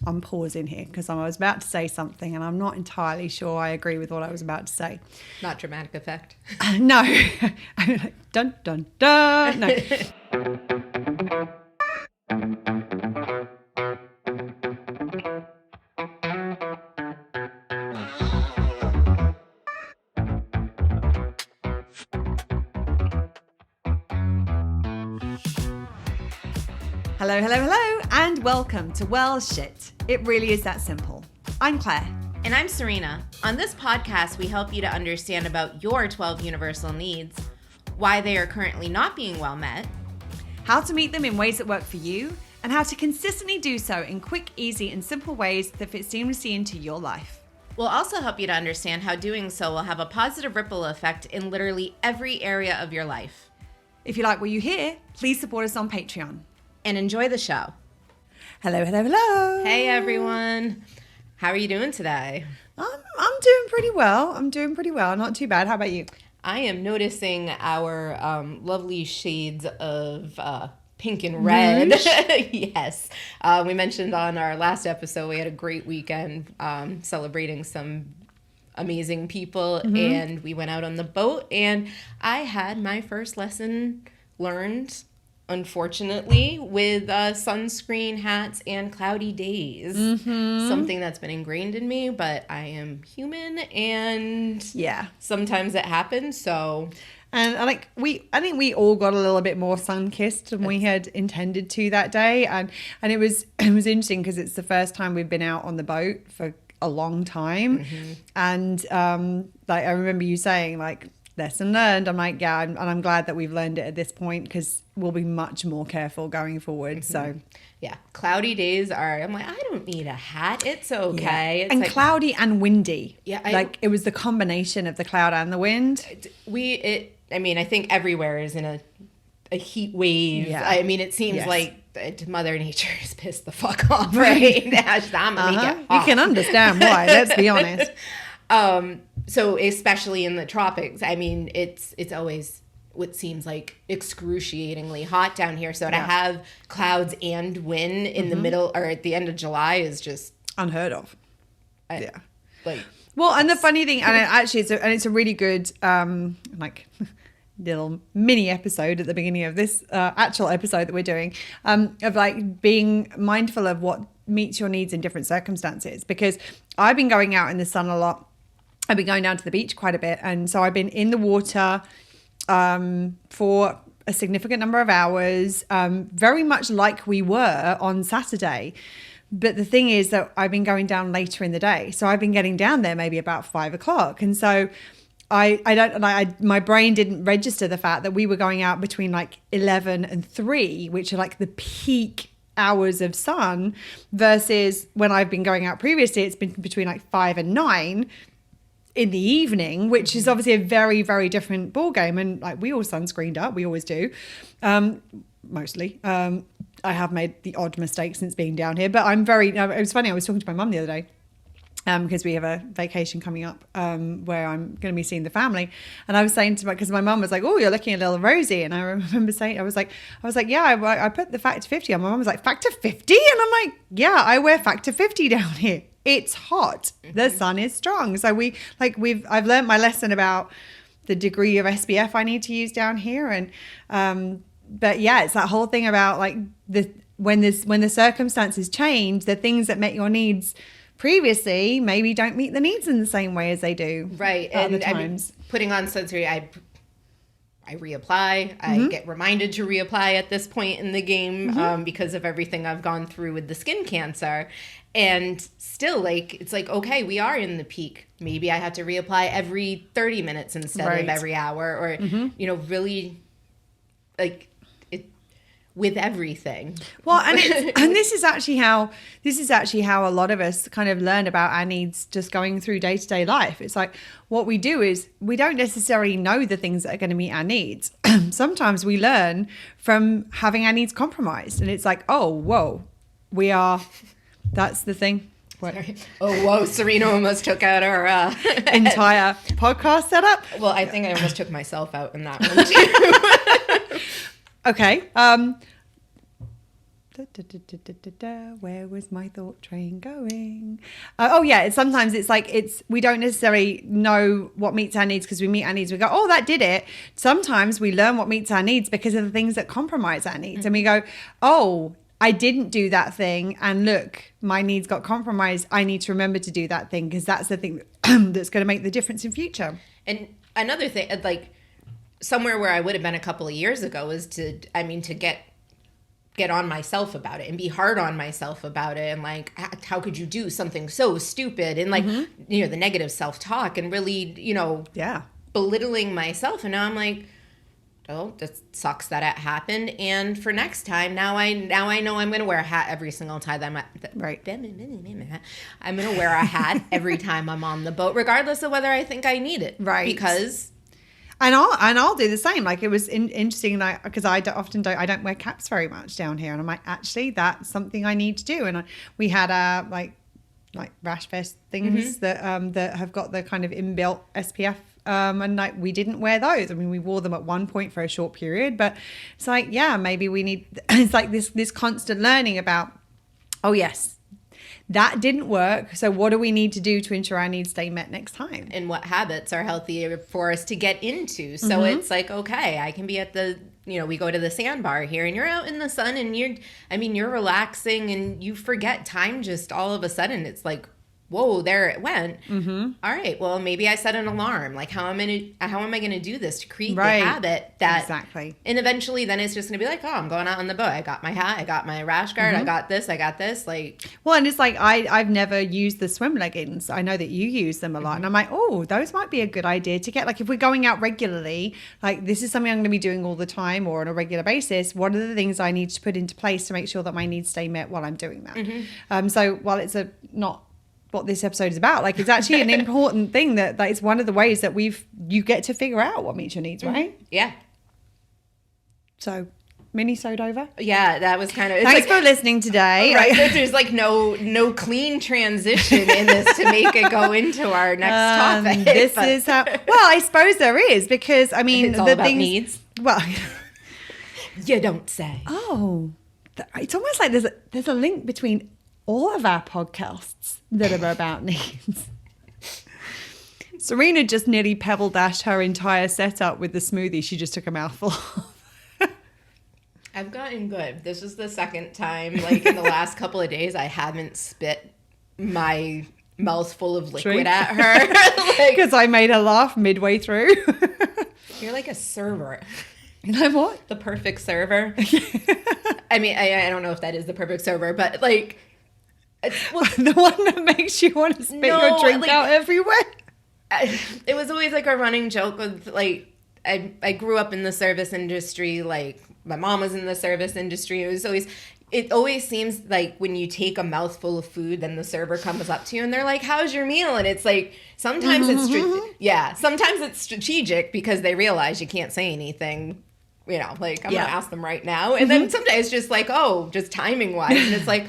I'm pausing here because I was about to say something and I'm not entirely sure I agree with what I was about to say. Not dramatic effect. No. Dun, dun, dun. No. Hello, hello, hello, and welcome to Well Shit. It really is that simple. I'm Claire. And I'm Serena. On this podcast, we help you to understand about your 12 universal needs, why they are currently not being well met, how to meet them in ways that work for you, and how to consistently do so in quick, easy, and simple ways that fit seamlessly into your life. We'll also help you to understand how doing so will have a positive ripple effect in literally every area of your life. If you like what you hear, please support us on Patreon. And enjoy the show. Hello, hello, hello. Hey, everyone. How are you doing today? I'm doing pretty well. Not too bad. How about you? I am noticing our lovely shades of pink and red. Yes. We mentioned on our last episode we had a great weekend celebrating some amazing people, and we went out on the boat, and I had my first lesson learned, unfortunately, with sunscreen, hats, and cloudy days. Something that's been ingrained in me, but I am human, and sometimes it happens. So, and I think we all got a little bit more sun-kissed than we had intended to that day, and it was interesting because it's the first time we've been out on the boat for a long time, and like I remember you saying like, lesson learned. I'm like, yeah, and I'm glad that we've learned it at this point because we'll be much more careful going forward. So, yeah, cloudy days I'm like, I don't need a hat. It's okay. Yeah. It's and like, cloudy and windy. Yeah, it was the combination of the cloud and the wind. I think everywhere is in a heat wave. Yeah. I mean, it seems like Mother Nature is pissed the fuck off right now. I'm gonna make it hot. You can understand why. Let's be honest. So especially in the tropics, I mean, it's always what seems like excruciatingly hot down here. So to have clouds and wind in the middle or at the end of July is just unheard of. Well, and the funny thing, and it's a really good little mini episode at the beginning of this actual episode that we're doing, of like being mindful of what meets your needs in different circumstances. Because I've been going out in the sun a lot. I've been going down to the beach quite a bit. And so I've been in the water for a significant number of hours, very much like we were on Saturday. But the thing is that I've been going down later in the day. So I've been getting down there maybe about 5 o'clock. And so my brain didn't register the fact that we were going out between like 11 and 3, which are like the peak hours of sun, versus when I've been going out previously, it's been between like 5 and 9 in the evening, which is obviously a very, very different ball game. And like we all sunscreened up, we always do, mostly. I have made the odd mistake since being down here, but it was funny. I was talking to my mum the other day because we have a vacation coming up where I'm going to be seeing the family, and I was saying to because my mum was like, "Oh, you're looking a little rosy," and I remember saying, I was like, yeah, I put the factor 50 on. My mum was like, factor 50, and I'm like, yeah, I wear factor 50 down here. It's hot. The sun is strong. So I've learned my lesson about the degree of SPF I need to use down here. And, but yeah, it's that whole thing about like when the circumstances change, the things that met your needs previously maybe don't meet the needs in the same way as they do. Right. Other times. Putting on sunscreen, I reapply. I get reminded to reapply at this point in the game because of everything I've gone through with the skin cancer. And still, like, it's like, okay, we are in the peak. Maybe I have to reapply every 30 minutes instead of every hour, or, really, like, it with everything. Well, and this is actually how a lot of us kind of learn about our needs just going through day-to-day life. It's like what we do is we don't necessarily know the things that are going to meet our needs. Sometimes we learn from having our needs compromised, and it's like, oh, whoa, that's the thing. Sorry. Oh, whoa, Serena almost took out our entire podcast setup. Well, I think I almost took myself out in that one too. Okay. Where was my thought train going? Oh yeah, sometimes it's like we don't necessarily know what meets our needs because we meet our needs. We go, oh, that did it. Sometimes we learn what meets our needs because of the things that compromise our needs, and we go, oh, I didn't do that thing, and look, my needs got compromised. I need to remember to do that thing because that's the thing that's going to make the difference in future. And another thing, like somewhere where I would have been a couple of years ago is to get on myself about it and be hard on myself about it, and like, how could you do something so stupid, and like, you know, the negative self-talk, and really, you know, belittling myself. And now I'm like, oh, that sucks that it happened. And for next time, now I know I'm going to wear a hat every single time. Right. I'm going to wear a hat every time I'm on the boat, regardless of whether I think I need it. Right. Because... And I'll do the same. Like, it was interesting, like, because I don't wear caps very much down here, and I'm like, actually, that's something I need to do. And we had like rash vest things that have got the kind of inbuilt SPF, and like, we didn't wear those. I mean, we wore them at one point for a short period, but it's like, yeah, maybe we need. It's like this constant learning about, oh yes, that didn't work. So what do we need to do to ensure our needs stay met next time? And what habits are healthy for us to get into? So it's like, okay, I can be at the, you know, we go to the sandbar here, and you're out in the sun, and you're relaxing, and you forget time just all of a sudden. It's like, whoa, there it went. All right, well, maybe I set an alarm. Like, how am I going to do this to create the habit that... Exactly. And eventually then it's just going to be like, oh, I'm going out on the boat. I got my hat. I got my rash guard. I got this. Like... Well, and it's like, I've never used the swim leggings. I know that you use them a lot. And I'm like, oh, those might be a good idea to get. Like, if we're going out regularly, like, this is something I'm going to be doing all the time or on a regular basis. What are the things I need to put into place to make sure that my needs stay met while I'm doing that? So while it's not what this episode is about, like, it's actually an important thing that is one of the ways that you get to figure out what meets your needs, right? Yeah. So, minisode over. Yeah, that was kind of... Thanks for listening today. Right, there's like no clean transition in this to make it go into our next topic. This is how... Well, I suppose there is, because, I mean... It's all about needs. Well... You don't say. Oh. It's almost like there's a link between all of our podcasts that are about needs. Serena just nearly pebble dashed her entire setup with the smoothie she just took a mouthful of. I've gotten good. This is the second time, like, in the last couple of days, I haven't spit my mouthful of liquid at her. Because I made her laugh midway through. You're like a server. You know what? The perfect server. I mean, I don't know if that is the perfect server, but, like... Well, the one that makes you want to spit your drink out everywhere. It was always like a running joke with, like, I grew up in the service industry. Like, my mom was in the service industry. It always seems like when you take a mouthful of food, then the server comes up to you and they're like, "How's your meal?" And it's like, sometimes sometimes it's strategic because they realize you can't say anything. You know, like, I'm gonna ask them right now, and then sometimes it's just like, oh, just timing wise, and it's like,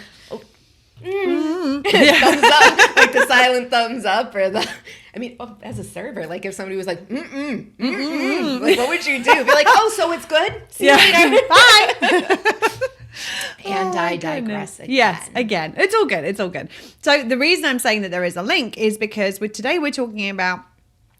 thumbs up, like the silent thumbs up, or the... I mean, as a server, like, if somebody was like, like, what would you do? Be like, oh, so it's good? See you later. Bye. And I digress again. Yes, again. It's all good. It's all good. So the reason I'm saying that there is a link is because today we're talking about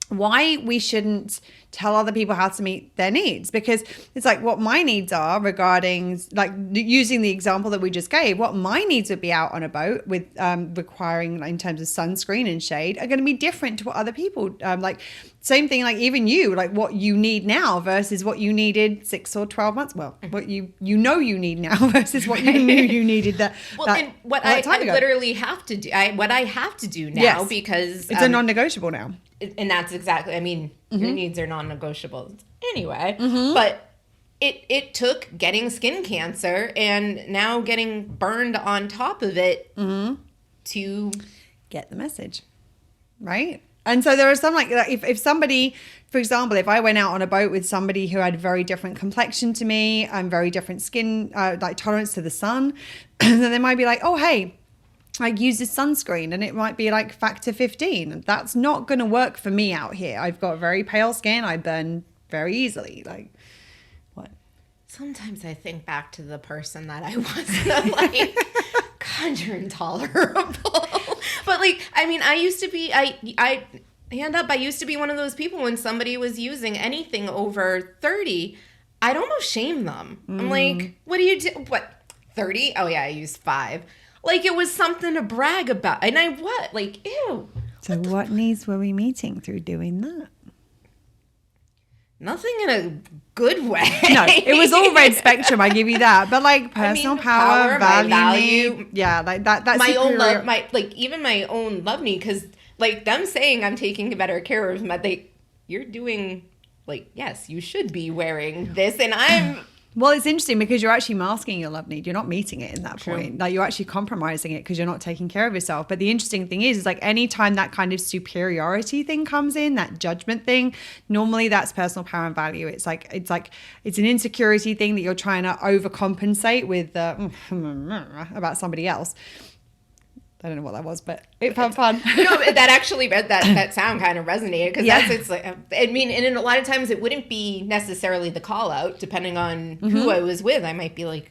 why we shouldn't tell other people how to meet their needs, because it's like what my needs are regarding, like, using the example that we just gave, what my needs would be out on a boat with requiring, like, in terms of sunscreen and shade, are going to be different to what other people like. Same thing, like, even you, like, what you need now versus what you needed 6 or 12 months. Well, what you need now versus what you knew you needed that. Well, and what I literally have to do, what I have to do now, because it's a non-negotiable now. And that's exactly, I mean, your needs are non-negotiable anyway. But it took getting skin cancer and now getting burned on top of it to get the message, right? And so there are some, like, if somebody, for example, if I went out on a boat with somebody who had very different complexion to me and very different skin, like, tolerance to the sun, then they might be like, oh, hey, like, use this sunscreen, and it might be like factor 15. That's not going to work for me out here. I've got very pale skin. I burn very easily. Like, what? sometimes I think back to the person that I was. And I'm like, God, you're intolerable. But like, I mean, I used to be, I hand up, I used to be one of those people when somebody was using anything over 30, I'd almost shame them. I'm like, what do you do? What, 30? Oh yeah, I used 5. Like it was something to brag about. And like, ew. So what needs were we meeting through doing that? Nothing in a good way. No, it was all red spectrum. I give you that, but like personal power, value, need, yeah, like that. That's my own love, even my own love need, because like them saying I'm taking better care of my, like you're doing, like yes, you should be wearing this, and I'm. Well, it's interesting because you're actually masking your love need. You're not meeting it in that point. Like you're actually compromising it because you're not taking care of yourself. But the interesting thing is like anytime that kind of superiority thing comes in, that judgment thing, normally that's personal power and value. It's an insecurity thing that you're trying to overcompensate with about somebody else. I don't know what that was, but it felt fun. No, that actually, that sound kind of resonated because it's like, I mean, and a lot of times it wouldn't be necessarily the call out, depending on who I was with. I might be like,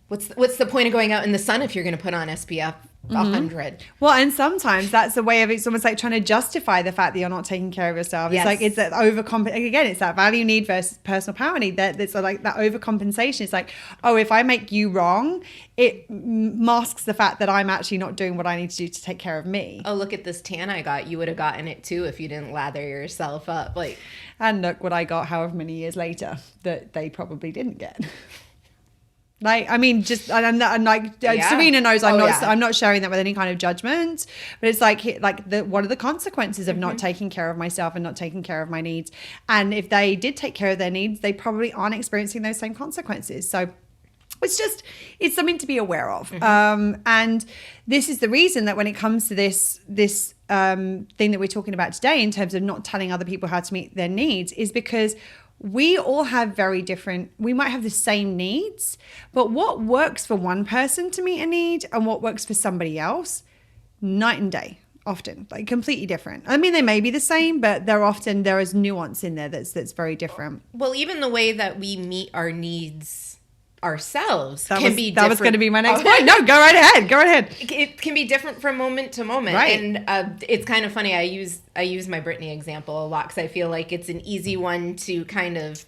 what's the point of going out in the sun if you're going to put on SPF 100? Well, and sometimes that's a way of, it's almost like trying to justify the fact that you're not taking care of yourself. It's like, it's that again, it's that value need versus personal power need. It's like that overcompensation. It's like, oh, if I make you wrong, it masks the fact that I'm actually not doing what I need to do to take care of me. Oh, look at this tan I got. You would have gotten it too if you didn't lather yourself up. Like, and look what I got however many years later that they probably didn't get. Like, I mean, just, and like Serena knows I'm not sharing that with any kind of judgment, but it's like what are the consequences of not taking care of myself and not taking care of my needs? And if they did take care of their needs, they probably aren't experiencing those same consequences. So it's something to be aware of. And this is the reason that when it comes to this thing that we're talking about today in terms of not telling other people how to meet their needs is because we all have we might have the same needs, but what works for one person to meet a need and what works for somebody else, night and day, often, like completely different. I mean, they may be the same, but there is nuance in there that's very different. Well, even the way that we meet our needs ourselves be different. That was going to be my next point. No, go right ahead. It can be different from moment to moment. Right. And it's kind of funny. I use my Britney example a lot because I feel like it's an easy one to kind of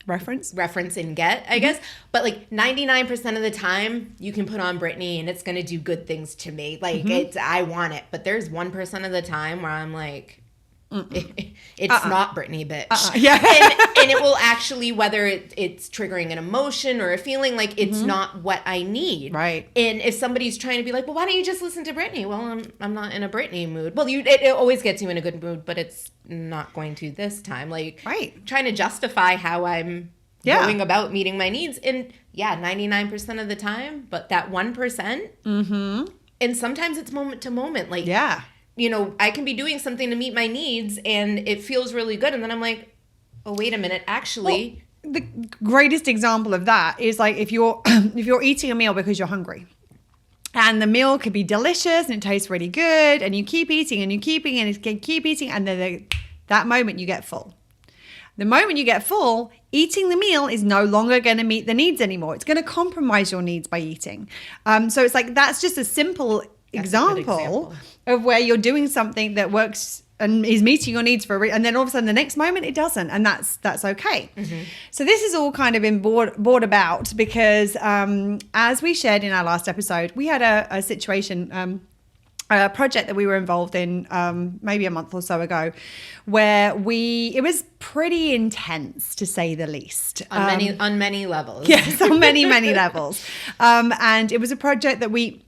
reference and get, I guess. But like 99% of the time you can put on Britney and it's going to do good things to me. Like I want it. But there's 1% of the time where I'm like, it's not Britney, bitch. Yeah. and it will actually, whether it's triggering an emotion or a feeling, like it's not what I need. Right. And if somebody's trying to be like, well, why don't you just listen to Britney? Well, I'm not in a Britney mood. Well, it always gets you in a good mood, but it's not going to this time. Like, trying to justify how I'm going about meeting my needs. And 99% of the time, but that 1%, and sometimes it's moment to moment. Like, you know, I can be doing something to meet my needs and it feels really good. And then I'm like, oh, wait a minute. Actually, the greatest example of that is like if you're eating a meal because you're hungry and the meal could be delicious and it tastes really good and you keep eating and you keep eating and you keep eating and then that moment you get full. The moment you get full, eating the meal is no longer going to meet the needs anymore. It's going to compromise your needs by eating. So it's like, that's just a simple example of where you're doing something that works and is meeting your needs and then all of a sudden the next moment it doesn't, and that's okay. So this is all kind of been brought about because as we shared in our last episode, we had a situation, a project that we were involved in maybe a month or so ago where it was pretty intense, to say the least. On many levels. Yes, on many levels. And it was a project that we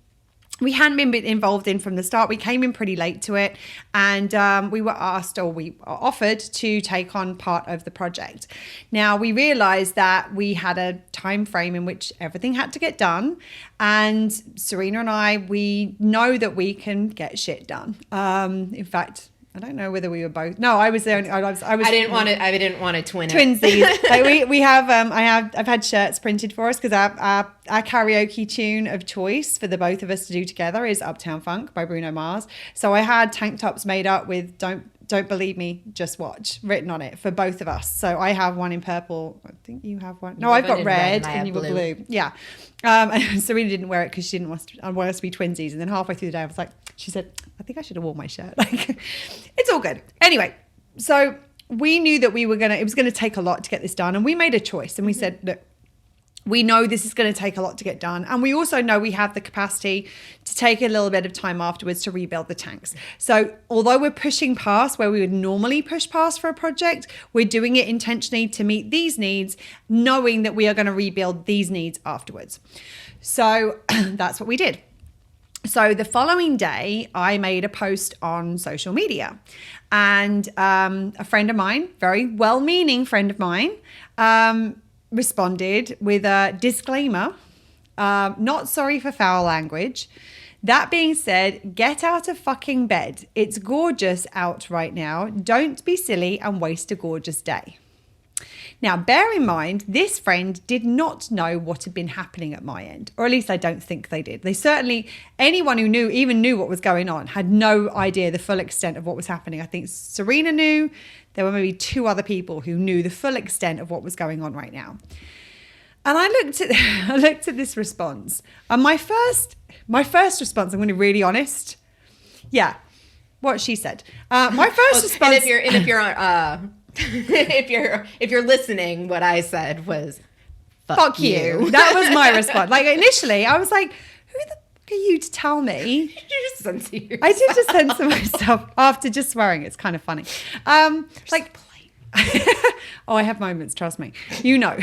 hadn't been involved in from the start. We came in pretty late to it, and we were asked, or we were offered to take on part of the project. Now, we realized that we had a time frame in which everything had to get done, and Serena and I, we know that we can get shit done. In fact, I don't know whether we were both. No, I was there. I didn't want to twin it. Twinsies. Like we have. I've had shirts printed for us because our karaoke tune of choice for the both of us to do together is Uptown Funk by Bruno Mars. So I had tank tops made up with "Don't don't believe me, just watch written on it for both of us. So I have one in purple. I think you have one. No, I've got red and you were blue. Yeah. And Serena didn't wear it because she didn't want us to be twinsies. And then halfway through the day, I was like, she said, I think I should have worn my shirt. Like, it's all good. Anyway, so we knew that it was going to take a lot to get this done. And we made a choice and we said, look, we know this is going to take a lot to get done. And we also know we have the capacity to take a little bit of time afterwards to rebuild the tanks. So although we're pushing past where we would normally push past for a project, we're doing it intentionally to meet these needs, knowing that we are going to rebuild these needs afterwards. So that's what we did. So the following day, I made a post on social media, and a friend of mine, very well-meaning friend of mine, responded with a disclaimer, not sorry for foul language. That being said, get out of fucking bed. It's gorgeous out right now. Don't be silly and waste a gorgeous day. Now, bear in mind, this friend did not know what had been happening at my end, or at least I don't think they did. They certainly, anyone who even knew what was going on had no idea the full extent of what was happening. I think Serena knew. There were maybe 2 other people who knew the full extent of what was going on right now. And I looked at this response, and my first response, I'm going to be really honest. Yeah, what she said. My first response. And if you're on. if you're listening, what I said was fuck you. That was my response. Like, initially I was like, who the fuck are you to tell me? You just censor yourself. I did just censor myself after just swearing. It's kind of funny. Like, oh, I have moments, trust me. You know.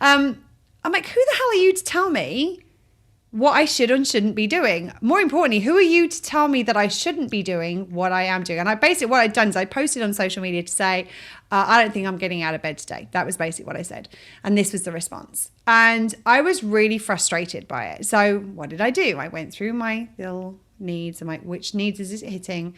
I'm like, who the hell are you to tell me what I should and shouldn't be doing? More importantly, who are you to tell me that I shouldn't be doing what I am doing? And what I'd done is I posted on social media to say, I don't think I'm getting out of bed today. That was basically what I said. And this was the response. And I was really frustrated by it. So what did I do? I went through my little needs. I'm like, which needs is it hitting?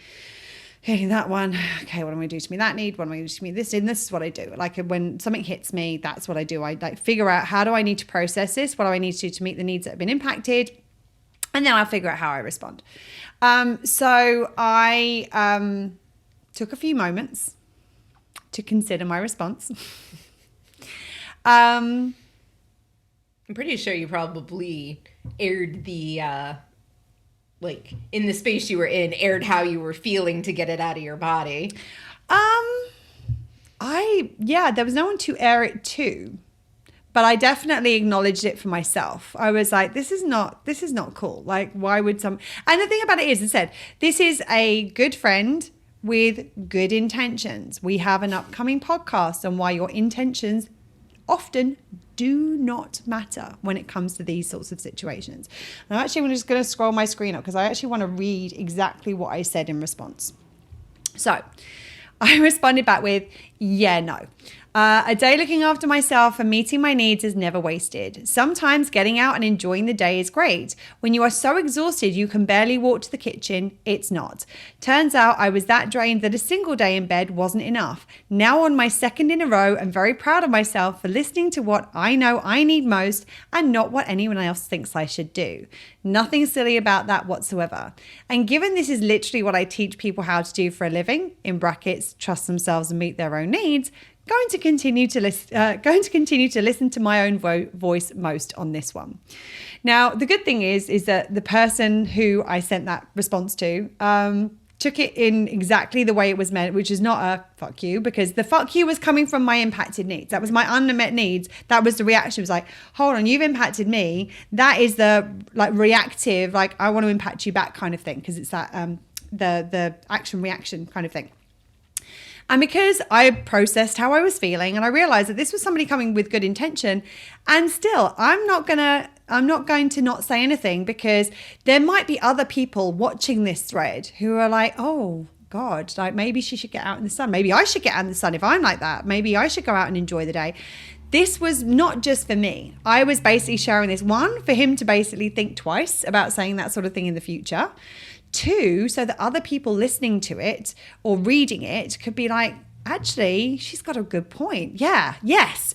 Hitting that one. Okay, what am I going to do to me that need? What am I going to do to me this? And this is what I do. Like, when something hits me, that's what I do. I like figure out, how do I need to process this? What do I need to do to meet the needs that have been impacted? And then I'll figure out how I respond. So I took a few moments to consider my response. I'm pretty sure you probably aired the like, in the space you were in, aired how you were feeling to get it out of your body. There was no one to air it to, but I definitely acknowledged it for myself. I was like, this is not cool. Like, why would and the thing about it is, I said, this is a good friend with good intentions. We have an upcoming podcast on why your intentions often do not matter when it comes to these sorts of situations. And I'm actually just going to scroll my screen up because I actually want to read exactly what I said in response. So I responded back with, yeah, no. A day looking after myself and meeting my needs is never wasted. Sometimes getting out and enjoying the day is great. When you are so exhausted you can barely walk to the kitchen, it's not. Turns out I was that drained that a single day in bed wasn't enough. Now on my 2nd in a row, I'm very proud of myself for listening to what I know I need most and not what anyone else thinks I should do. Nothing silly about that whatsoever. And given this is literally what I teach people how to do for a living, in brackets, trust themselves and meet their own needs, going to continue to listen to my own voice most on this one. Now, the good thing is that the person who I sent that response to took it in exactly the way it was meant, which is not a fuck you, because the fuck you was coming from my impacted needs. That was my unmet needs. That was the reaction. It was like, hold on, you've impacted me. That is the like reactive, like I want to impact you back kind of thing, because it's that the action reaction kind of thing. And because I processed how I was feeling and I realized that this was somebody coming with good intention, and still I'm not going to not say anything, because there might be other people watching this thread who are like, oh God, like maybe she should get out in the sun. Maybe I should get out in the sun if I'm like that. Maybe I should go out and enjoy the day. This was not just for me. I was basically sharing this, one, for him to basically think twice about saying that sort of thing in the future. 2, so that other people listening to it or reading it could be like, actually, she's got a good point. Yeah, yes.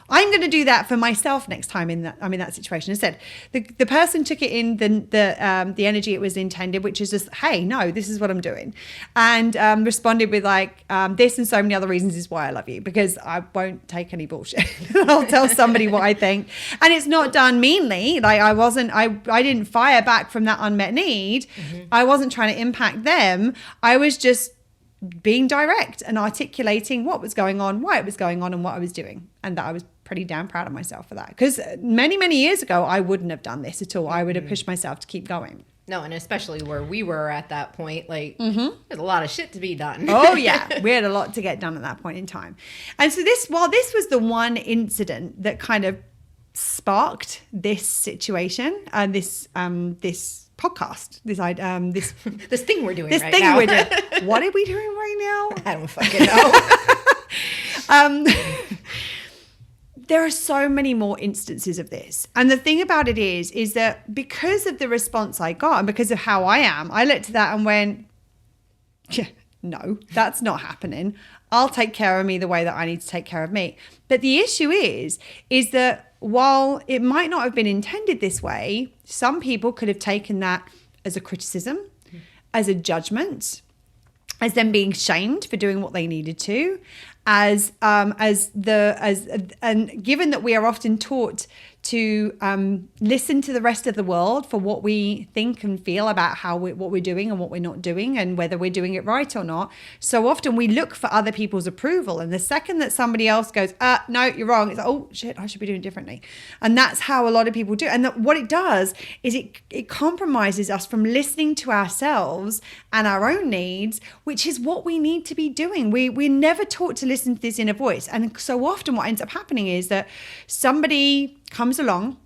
I'm going to do that for myself next time I'm in that situation. Instead, the person took it in the energy it was intended, which is just, hey, no, this is what I'm doing, and responded with like, this and so many other reasons is why I love you, because I won't take any bullshit. I'll tell somebody what I think, and it's not done meanly. Like I didn't fire back from that unmet need. I wasn't trying to impact them. I was just being direct and articulating what was going on, why it was going on, and what I was doing, and that I was pretty damn proud of myself for that, because many years ago I wouldn't have done this at all. I would have pushed myself to keep going. No, and especially where we were at that point, like there's a lot of shit to be done. Oh yeah, we had a lot to get done at that point in time. And so while this was the one incident that kind of sparked this situation and this podcast, this thing we're doing this right thing now. we're doing. What are we doing right now? I don't fucking know. There are so many more instances of this. And the thing about it is that because of the response I got and because of how I am, I looked at that and went, yeah, no, that's not happening. I'll take care of me the way that I need to take care of me. But the issue is that while it might not have been intended this way, some people could have taken that as a criticism, as a judgment, as them being shamed for doing what they needed to, and given that we are often taught to listen to the rest of the world for what we think and feel about what we're doing and what we're not doing and whether we're doing it right or not. So often we look for other people's approval. And the second that somebody else goes, no, you're wrong, it's like, oh shit, I should be doing it differently. And that's how a lot of people do. And what it does is it compromises us from listening to ourselves and our own needs, which is what we need to be doing. We're never taught to listen to this inner voice. And so often what ends up happening is that somebody comes along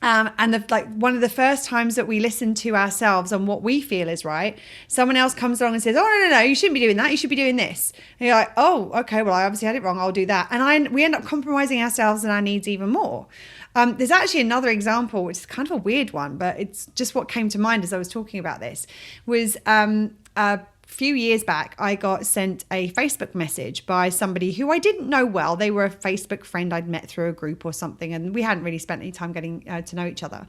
and one of the first times that we listen to ourselves and what we feel is right, someone else comes along and says, oh no, you shouldn't be doing that, you should be doing this. And you're like, oh okay, well I obviously had it wrong, I'll do that. And we end up compromising ourselves and our needs even more. There's actually another example, which is kind of a weird one, but it's just what came to mind as I was talking about this, was a few years back, I got sent a Facebook message by somebody who I didn't know well. They were a Facebook friend I'd met through a group or something, and we hadn't really spent any time getting to know each other.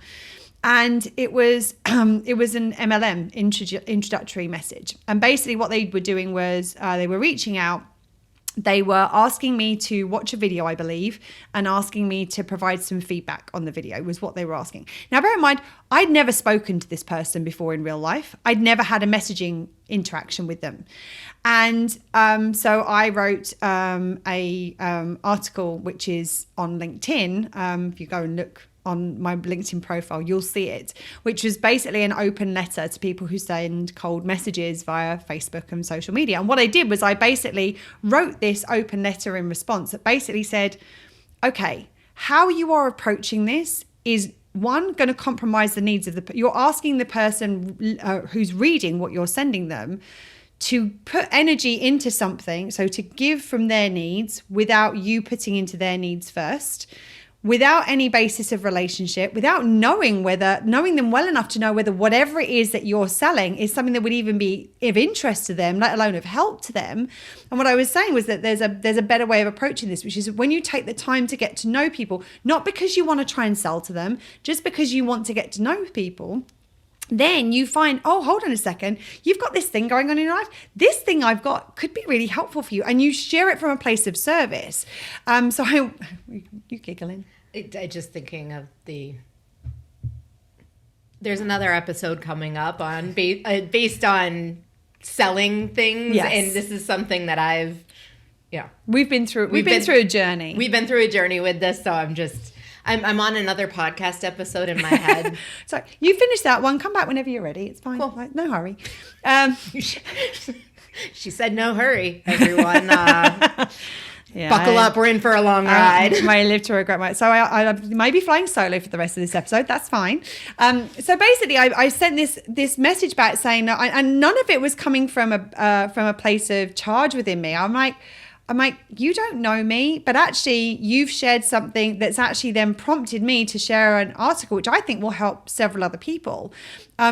And it was an MLM introductory message. And basically what they were doing was they were reaching out. They were asking me to watch a video, I believe, and asking me to provide some feedback on the video was what they were asking. Now, bear in mind, I'd never spoken to this person before in real life. I'd never had a messaging interaction with them. And so I wrote a article, which is on LinkedIn. If you go and look on my LinkedIn profile, you'll see it, which was basically an open letter to people who send cold messages via Facebook and social media. And what I did was I basically wrote this open letter in response that basically said, okay, how you are approaching this is one, going to compromise the needs of you're asking the person who's reading what you're sending them to put energy into something, so to give from their needs without you putting into their needs first, without any basis of relationship, without knowing them well enough to know whether whatever it is that you're selling is something that would even be of interest to them, let alone of help to them. And what I was saying was that there's a better way of approaching this, which is when you take the time to get to know people, not because you want to try and sell to them, just because you want to get to know people. Then you find, oh, hold on a second, you've got this thing going on in your life. This thing I've got could be really helpful for you. And you share it from a place of service. You giggling. I just thinking of there's another episode coming up on based on selling things. Yes. And this is something that we've been through a journey. We've been through a journey with this. So I'm on another podcast episode in my head. So you finish that one. Come back whenever you're ready. It's fine. Cool. Like, no hurry. She said no hurry, everyone. Buckle up. We're in for a long ride. I may live to regret my... So I may be flying solo for the rest of this episode. That's fine. So basically, I sent this message back saying that... and none of it was coming from a place of charge within me. I'm like, you don't know me, but actually you've shared something that's actually then prompted me to share an article, which I think will help several other people.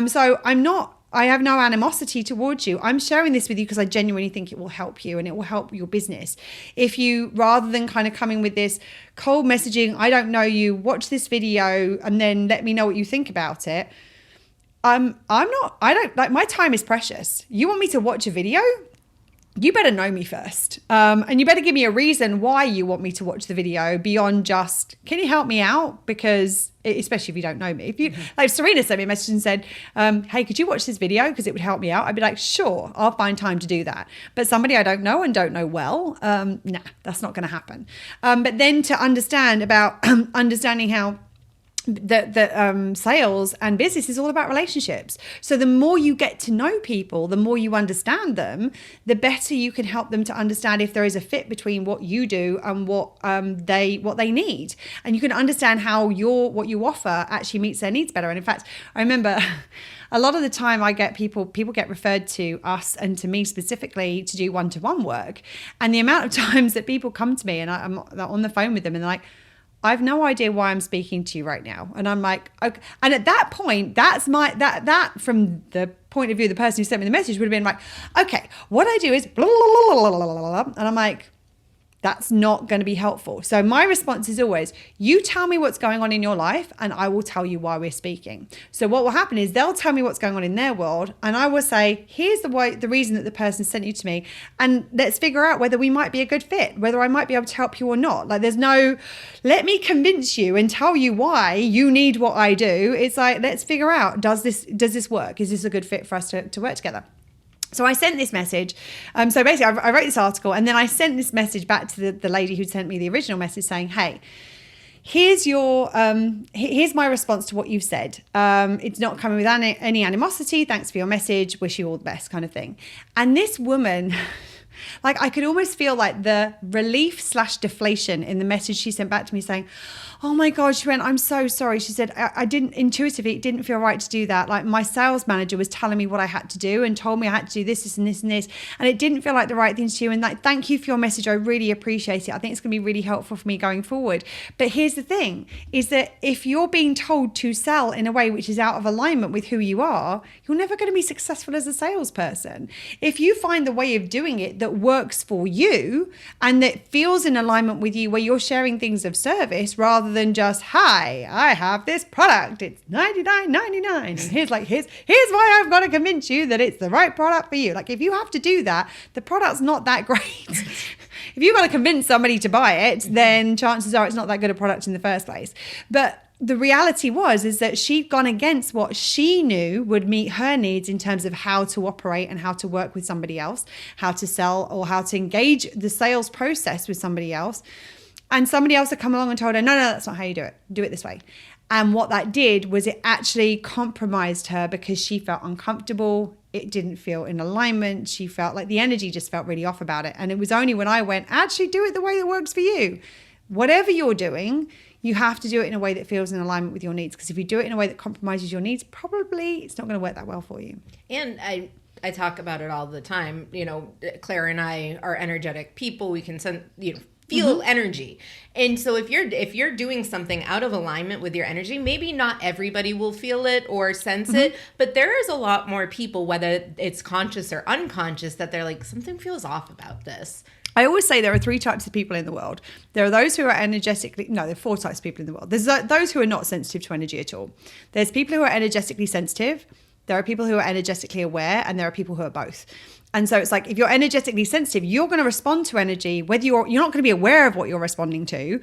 So I'm not I have no animosity towards you. I'm sharing this with you because I genuinely think it will help you and it will help your business. If you, rather than kind of coming with this cold messaging, I don't know you, watch this video and then let me know what you think about it. I don't like, my time is precious. You want me to watch a video? You better know me first. And you better give me a reason why you want me to watch the video beyond just, can you help me out? Because, especially if you don't know me. If you, like Serena sent me a message and said, hey, could you watch this video? Because it would help me out. I'd be like, sure, I'll find time to do that. But somebody I don't know and don't know well, nah, that's not going to happen. But then to understand about understanding how that sales and business is all about relationships. So the more you get to know people, the more you understand them, the better you can help them to understand if there is a fit between what you do and what they need. And you can understand how what you offer actually meets their needs better. And in fact, I remember a lot of the time I get people get referred to us and to me specifically to do one-to-one work. And the amount of times that people come to me and I'm on the phone with them and they're like, I've no idea why I'm speaking to you right now. And I'm like, okay. And at that point, that from the point of view of the person who sent me the message would have been like, okay, what I do is blah, blah, blah, blah, blah, blah. And I'm like, that's not going to be helpful. So my response is always, you tell me what's going on in your life and I will tell you why we're speaking. So what will happen is they'll tell me what's going on in their world and I will say, here's the reason that the person sent you to me. And let's figure out whether we might be a good fit, whether I might be able to help you or not. Like there's no, let me convince you and tell you why you need what I do. It's like, let's figure out, does this work? Is this a good fit for us to work together? So I sent this message. So basically, I wrote this article and then I sent this message back to the lady who sent me the original message saying, hey, here's my response to what you've said. It's not coming with any animosity. Thanks for your message. Wish you all the best kind of thing. And this woman, like I could almost feel like the relief/deflation in the message she sent back to me saying, oh my God, she went, I'm so sorry. She said, I didn't intuitively, it didn't feel right to do that. Like my sales manager was telling me what I had to do and told me I had to do this, this, and this, and this. And it didn't feel like the right thing to do. And like, thank you for your message. I really appreciate it. I think it's going to be really helpful for me going forward. But here's the thing is that if you're being told to sell in a way which is out of alignment with who you are, you're never going to be successful as a salesperson. If you find the way of doing it that works for you and that feels in alignment with you, where you're sharing things of service rather than just, hi, I have this product, it's $99.99 and here's why I've got to convince you that it's the right product for you. Like if you have to do that, the product's not that great. If you've got to convince somebody to buy it, then chances are it's not that good a product in the first place. But the reality is that she'd gone against what she knew would meet her needs in terms of how to operate and how to work with somebody else, how to sell or how to engage the sales process with somebody else. And somebody else had come along and told her, no, that's not how you do it. Do it this way. And what that did was it actually compromised her because she felt uncomfortable. It didn't feel in alignment. She felt like the energy just felt really off about it. And it was only when I went, actually do it the way that works for you. Whatever you're doing, you have to do it in a way that feels in alignment with your needs. Because if you do it in a way that compromises your needs, probably it's not going to work that well for you. And I talk about it all the time. You know, Claire and I are energetic people. We can feel energy. And so if you're doing something out of alignment with your energy, maybe not everybody will feel it or sense it, but there is a lot more people, whether it's conscious or unconscious, that they're like, something feels off about this. I always say there are 3 types of people in the world. There are those who are there are 4 types of people in the world. There's those who are not sensitive to energy at all. There's people who are energetically sensitive. There are people who are energetically aware, and there are people who are both. And so it's like, if you're energetically sensitive, you're going to respond to energy, whether you're not going to be aware of what you're responding to.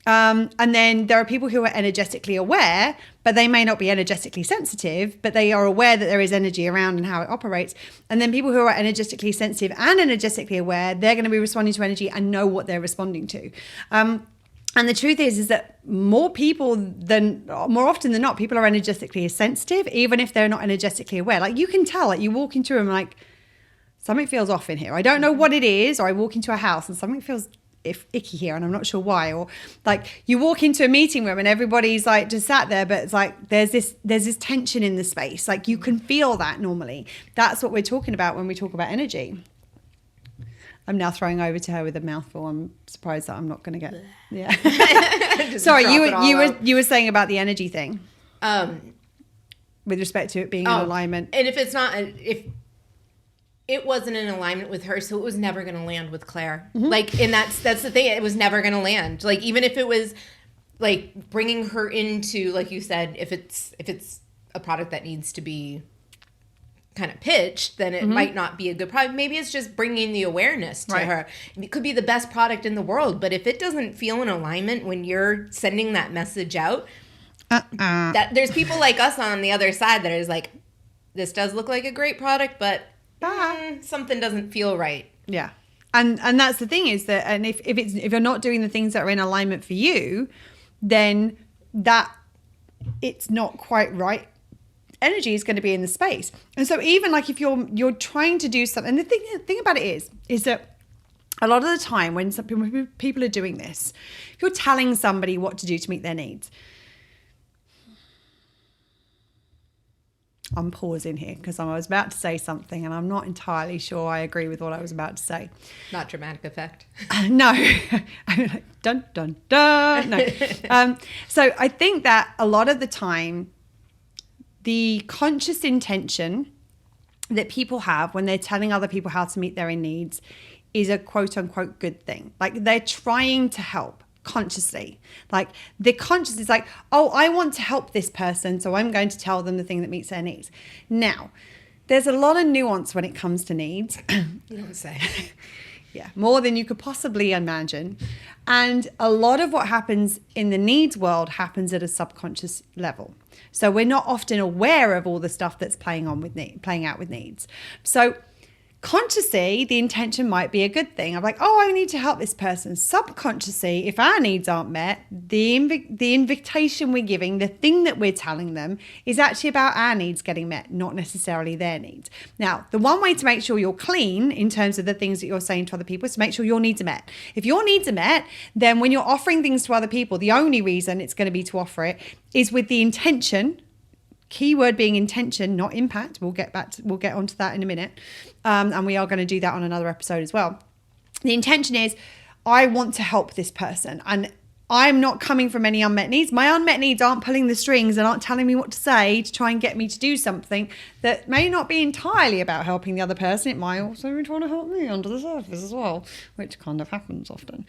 And then there are people who are energetically aware, but they may not be energetically sensitive, but they are aware that there is energy around and how it operates. And then people who are energetically sensitive and energetically aware, they're going to be responding to energy and know what they're responding to. And the truth is that more often than not, people are energetically sensitive, even if they're not energetically aware. Like you can tell, like you walk into a room like, something feels off in here. I don't know what it is. Or I walk into a house and something feels icky here and I'm not sure why. Or like you walk into a meeting room and everybody's like just sat there, but it's like there's this tension in the space. Like you can feel that normally. That's what we're talking about when we talk about energy. I'm now throwing over to her with a mouthful. I'm surprised that I'm not going to get. Yeah. Sorry, you were saying about the energy thing. with respect to it being in alignment. And if it's not, if it wasn't in alignment with her, so it was never going to land with Claire. Like, and that's the thing. It was never going to land. Like, even if it was like bringing her into, like you said, if it's a product that needs to be kind of pitched, then it might not be a good product. Maybe it's just bringing the awareness to her. It could be the best product in the world, but if it doesn't feel in alignment when you're sending that message out, that there's people like us on the other side that is like, this does look like a great product, but something doesn't feel right. Yeah. And that's the thing is that, and if you're not doing the things that are in alignment for you, then that it's not quite right. Energy is going to be in the space. And so even like if you're trying to do something, and the thing about it is that a lot of the time when people are doing this, if you're telling somebody what to do to meet their needs, I'm pausing here because I was about to say something and I'm not entirely sure I agree with what I was about to say. Not dramatic effect. No. Dun, dun, dun. No. So I think that a lot of the time, the conscious intention that people have when they're telling other people how to meet their own needs is a quote unquote good thing. Like they're trying to help consciously. Like the conscious is like, oh, I want to help this person, so I'm going to tell them the thing that meets their needs. Now, there's a lot of nuance when it comes to needs. You don't say. Yeah, more than you could possibly imagine. And a lot of what happens in the needs world happens at a subconscious level. So we're not often aware of all the stuff that's playing out with needs. So consciously, the intention might be a good thing. I'm like, oh, I need to help this person. Subconsciously, if our needs aren't met, the invitation we're giving, the thing that we're telling them is actually about our needs getting met, not necessarily their needs. Now, the one way to make sure you're clean in terms of the things that you're saying to other people is to make sure your needs are met. If your needs are met, then when you're offering things to other people, the only reason it's going to be to offer it is with the intention. Keyword being intention, not impact. We'll get onto that in a minute. And we are going to do that on another episode as well. The intention is, I want to help this person. And I'm not coming from any unmet needs. My unmet needs aren't pulling the strings and aren't telling me what to say to try and get me to do something that may not be entirely about helping the other person. It might also be trying to help me under the surface as well, which kind of happens often.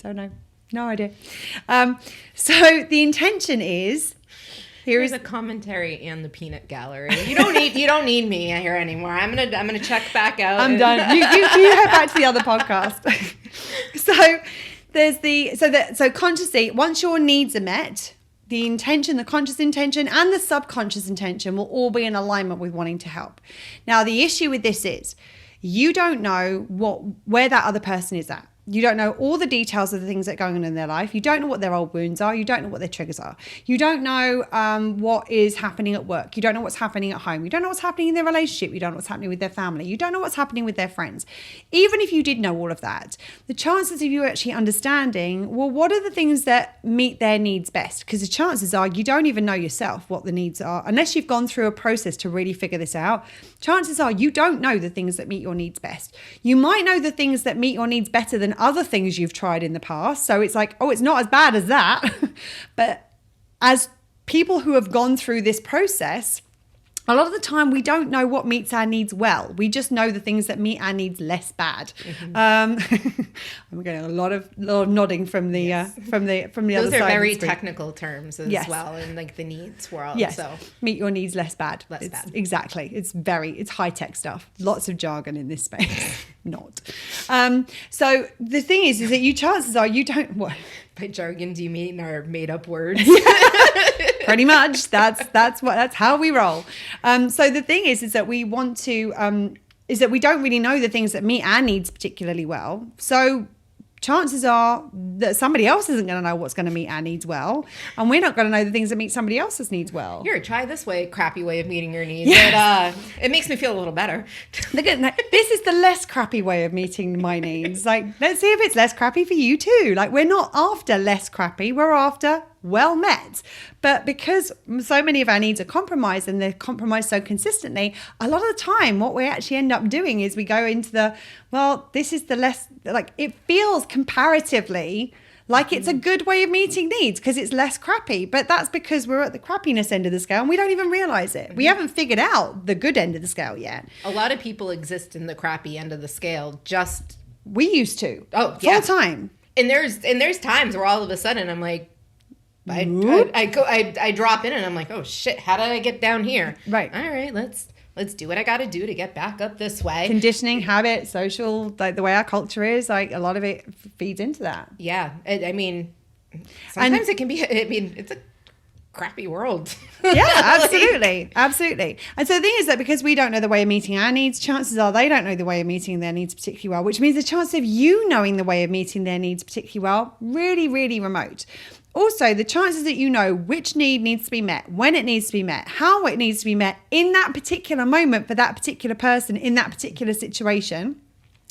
So no idea. So the intention is, Here's a commentary and the peanut gallery. You don't need me here anymore. I'm gonna check back out. I'm done. You head back to the other podcast. So there's so consciously, once your needs are met, the intention, the conscious intention and the subconscious intention will all be in alignment with wanting to help. Now the issue with this is you don't know where that other person is at. You don't know all the details of the things that are going on in their life. You don't know what their old wounds are. You don't know what their triggers are. You don't know what is happening at work. You don't know what's happening at home. You don't know what's happening in their relationship. You don't know what's happening with their family. You don't know what's happening with their friends. Even if you did know all of that, the chances of you actually understanding, well, what are the things that meet their needs best? Because the chances are you don't even know yourself what the needs are. Unless you've gone through a process to really figure this out, chances are you don't know the things that meet your needs best. You might know the things that meet your needs better than other things you've tried in the past. So it's like, oh, it's not as bad as that. But as people who have gone through this process, a lot of the time we don't know what meets our needs well. We just know the things that meet our needs less bad. Mm-hmm. I'm getting a lot of nodding from the from the other side. Those are very technical terms as well in like the needs world. Yes. So meet your needs less bad. Less bad. Exactly. It's high tech stuff. Lots of jargon in this space. Not. So the thing is that chances are you don't. What? By jargon, do you mean our made up words? Pretty much. That's how we roll. So the thing is that we want to is that we don't really know the things that meet our needs particularly well. So chances are that somebody else isn't going to know what's going to meet our needs well, and we're not going to know the things that meet somebody else's needs well. Here, try this crappy way of meeting your needs. Yes. It makes me feel a little better. Look at this is the less crappy way of meeting my needs. Like, let's see if it's less crappy for you too. Like, we're not after less crappy, we're after well met. But because so many of our needs are compromised and they're compromised so consistently, a lot of the time what we actually end up doing is we go into this is the less, like, it feels comparatively Like it's a good way of meeting needs because it's less crappy. But that's because we're at the crappiness end of the scale and we don't even realize it. We haven't figured out the good end of the scale yet. A lot of people exist in the crappy end of the scale. We used to. Oh, yeah. Full time. And there's times where all of a sudden I'm like, I drop in and I'm like, oh shit, how did I get down here? Right. All right, let's do what I got to do to get back up this way. Conditioning, habit, social, like the way our culture is, like a lot of it feeds into that. Yeah. I mean, sometimes it can be, it's a crappy world. Yeah, absolutely. Absolutely. And so the thing is that because we don't know the way of meeting our needs, chances are they don't know the way of meeting their needs particularly well, which means the chance of you knowing the way of meeting their needs particularly well, really, really remote. Also, the chances that you know which need needs to be met, when it needs to be met, how it needs to be met in that particular moment for that particular person in that particular situation.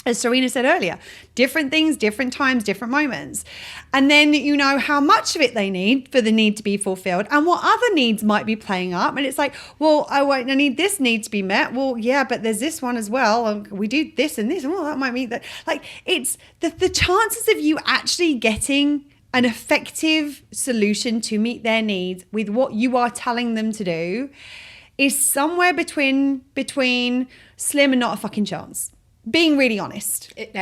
As Serena said earlier, different things, different times, different moments. And then you know how much of it they need for the need to be fulfilled and what other needs might be playing up. And it's like, well, I need this need to be met. Well, yeah, but there's this one as well. And we do this and this. Well, that might mean that. Like, it's the chances of you actually getting an effective solution to meet their needs with what you are telling them to do is somewhere between slim and not a fucking chance. Being really honest. It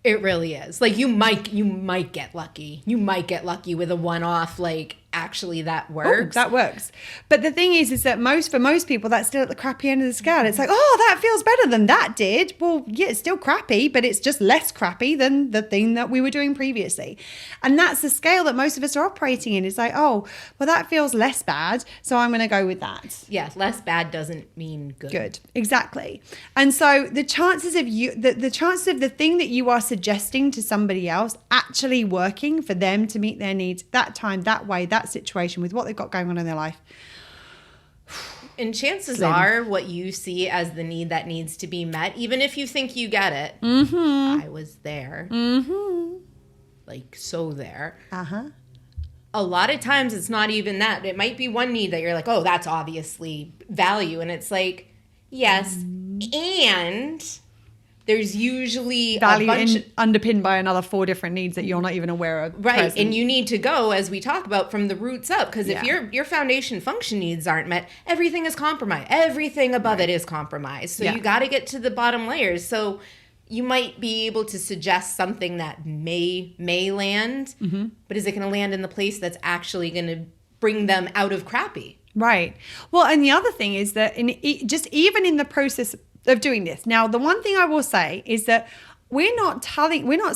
really is. Like you might get lucky. You might get lucky with a one-off, like actually that works. Oh, that works. But the thing is that for most people, that's still at the crappy end of the scale. It's like, oh, that feels better than that did. Well, yeah, it's still crappy, but it's just less crappy than the thing that we were doing previously. And that's the scale that most of us are operating in. It's like, oh, well, that feels less bad, so I'm going to go with that. Yeah, less bad doesn't mean good. Good, exactly. And so the chances of the chances of the thing that you are suggesting to somebody else actually working for them to meet their needs that time, that way, that situation with what they've got going on in their life. And chances are what you see as the need that needs to be met, even if you think you get it, I was there. Like, so there. A lot of times it's not even that. It might be one need that you're like, oh, that's obviously value. And it's like, yes, and there's usually value underpinned by another 4 different needs that you're not even aware of. Right. Present. And you need to go, as we talk about, from the roots up. Because if your foundation function needs aren't met, everything is compromised. Everything above it is compromised. So you got to get to the bottom layers. So you might be able to suggest something that may land, but is it going to land in the place that's actually going to bring them out of crappy? Right. Well, and the other thing is that even in the process of doing this. Now, the one thing I will say is that we're not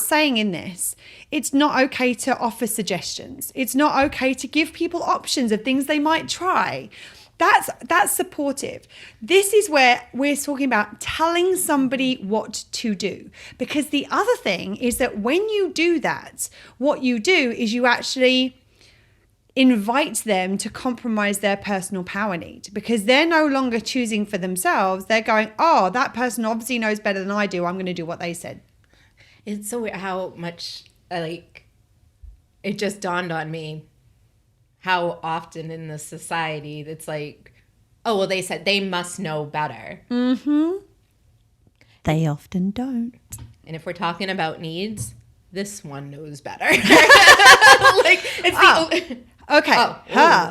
saying in this, it's not okay to offer suggestions. It's not okay to give people options of things they might try. That's supportive. This is where we're talking about telling somebody what to do. Because the other thing is that when you do that, what you do is you actually invite them to compromise their personal power need, because they're no longer choosing for themselves. They're going, oh, that person obviously knows better than I do. I'm going to do what they said. It's so weird how much, it just dawned on me how often in the society it's like, oh, well, they said they must know better. They often don't. And if we're talking about needs, this one knows better. Okay.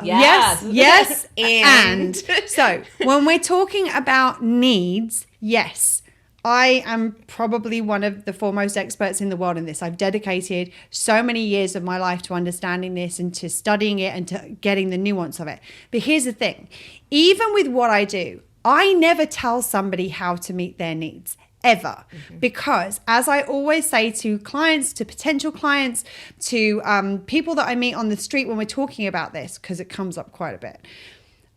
Yes. And so when we're talking about needs, yes, I am probably one of the foremost experts in the world in this. I've dedicated so many years of my life to understanding this and to studying it and to getting the nuance of it. But here's the thing. Even with what I do, I never tell somebody how to meet their needs. Ever. Because as I always say to clients, to potential clients, to people that I meet on the street when we're talking about this, because it comes up quite a bit,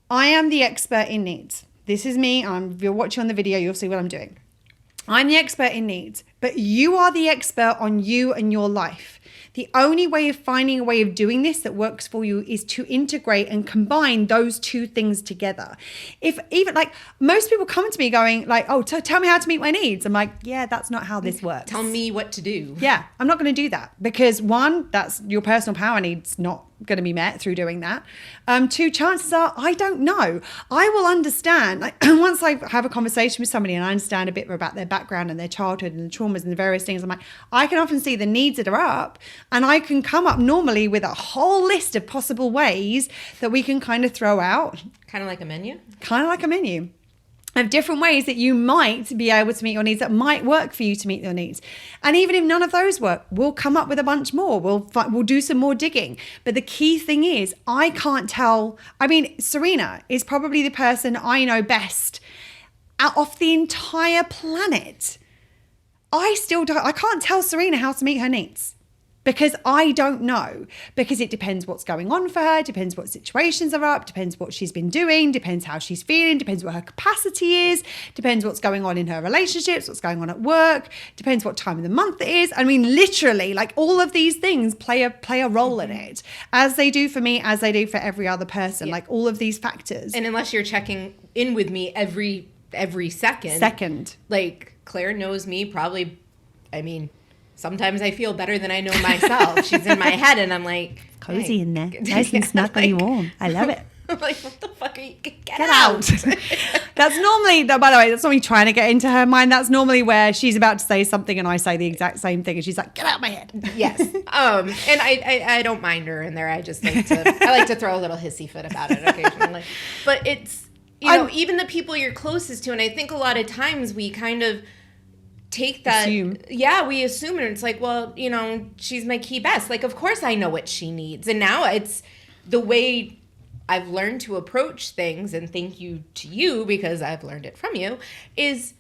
I am the expert in needs. This is me. If you're watching on the video, you'll see what I'm doing. I'm the expert in needs, but you are the expert on you and your life. The only way of finding a way of doing this that works for you is to integrate and combine those two things together. If even most people come to me going like, oh, tell me how to meet my needs. I'm like, yeah, that's not how this works. Tell me what to do. Yeah, I'm not going to do that because one, that's your personal power needs not going to be met through doing that. Two, chances are I don't know. I will understand, like, once I have a conversation with somebody and I understand a bit more about their background and their childhood and the traumas and the various things, I'm like, I can often see the needs that are up, and I can come up normally with a whole list of possible ways that we can kind of throw out. Kind of like a menu? Kind of like a menu of different ways that you might be able to meet your needs, that might work for you to meet your needs. And even if none of those work, we'll come up with a bunch more. We'll do some more digging. But the key thing is, I can't tell. I mean, Serena is probably the person I know best out of the entire planet. I can't tell Serena how to meet her needs. Because I don't know, because it depends what's going on for her, depends what situations are up, depends what she's been doing, depends how she's feeling, depends what her capacity is, depends what's going on in her relationships, what's going on at work, depends what time of the month it is. I mean, literally, like, all of these things play a role in it, as they do for me, as they do for every other person, like all of these factors. And unless you're checking in with me every second, like, Claire knows me probably, I mean, sometimes I feel better than I know myself. She's in my head, and I'm like, cozy in there, nice and snuggly warm. I love it. I'm like, what the fuck are you? Get out. That's normally, by the way, that's not me trying to get into her mind. That's normally where she's about to say something and I say the exact same thing, and she's like, get out of my head. Yes. And I don't mind her in there. I just like to throw a little hissy fit about it occasionally. But it's, you know, even the people you're closest to, and I think a lot of times we kind of take that, we assume, and it's like, well, you know, she's my key best, like, of course I know what she needs. And now it's the way I've learned to approach things, and thank you to you because I've learned it from you, is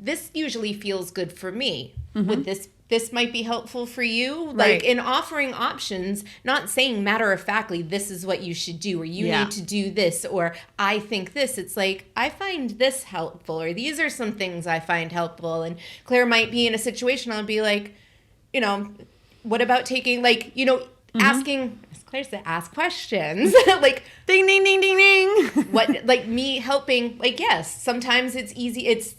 this usually feels good for me. Would this might be helpful for you, like, in offering options, not saying matter of factly, this is what you should do, or you need to do this, or I think this. It's like, I find this helpful, or these are some things I find helpful. And Claire might be in a situation, I'll be like, you know, what about taking, like, you know, asking, as Claire said, ask questions. Like, ding, ding, ding, ding, ding. What, like, me helping, like, yes, sometimes it's easy. It's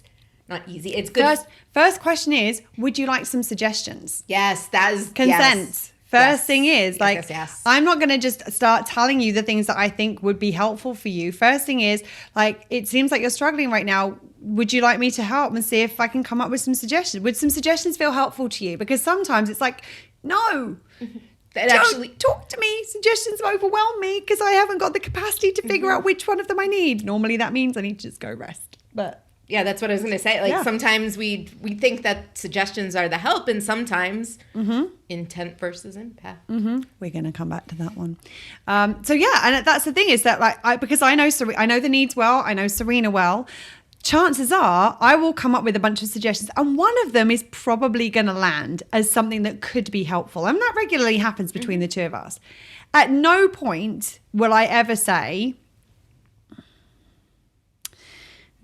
not easy. It's good. First question is, would you like some suggestions? Yes, that is consent. Yes. First thing is, like, yes. I'm not going to just start telling you the things that I think would be helpful for you. First thing is, like, it seems like you're struggling right now. Would you like me to help and see if I can come up with some suggestions? Would some suggestions feel helpful to you? Because sometimes it's like, no. Don't talk to me. Suggestions overwhelm me because I haven't got the capacity to figure out which one of them I need. Normally that means I need to just go rest. But yeah, that's what I was going to say. Like, sometimes we think that suggestions are the help, and sometimes intent versus impact. We're going to come back to that one. So yeah, and that's the thing, is that, like, because I know the needs well, I know Serena well. Chances are I will come up with a bunch of suggestions, and one of them is probably going to land as something that could be helpful. And that regularly happens between the two of us. At no point will I ever say,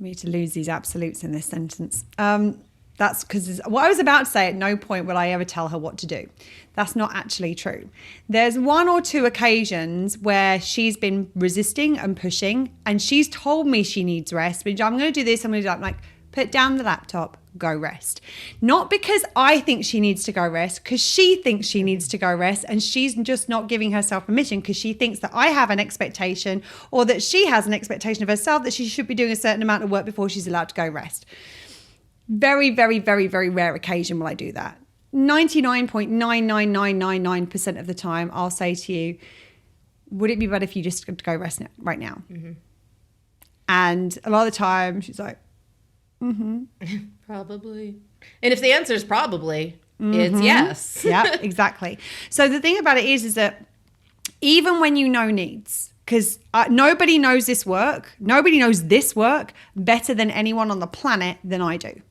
I need to lose these absolutes in this sentence. That's because what I was about to say, at no point will I ever tell her what to do. That's not actually true. There's one or two occasions where she's been resisting and pushing, and she's told me she needs rest. But I'm going to do this, I'm going to do that. I'm like, put down the laptop, go rest. Not because I think she needs to go rest, because she thinks she needs to go rest, and she's just not giving herself permission because she thinks that I have an expectation, or that she has an expectation of herself that she should be doing a certain amount of work before she's allowed to go rest. Very, very, very, very rare occasion will I do that. 99.99999% of the time I'll say to you, would it be better if you just go rest right now? And a lot of the time she's like, probably. And if the answer is probably, it's yes. Yeah, exactly. So the thing about it is that even when you know needs, because nobody knows this work better than anyone on the planet than I do.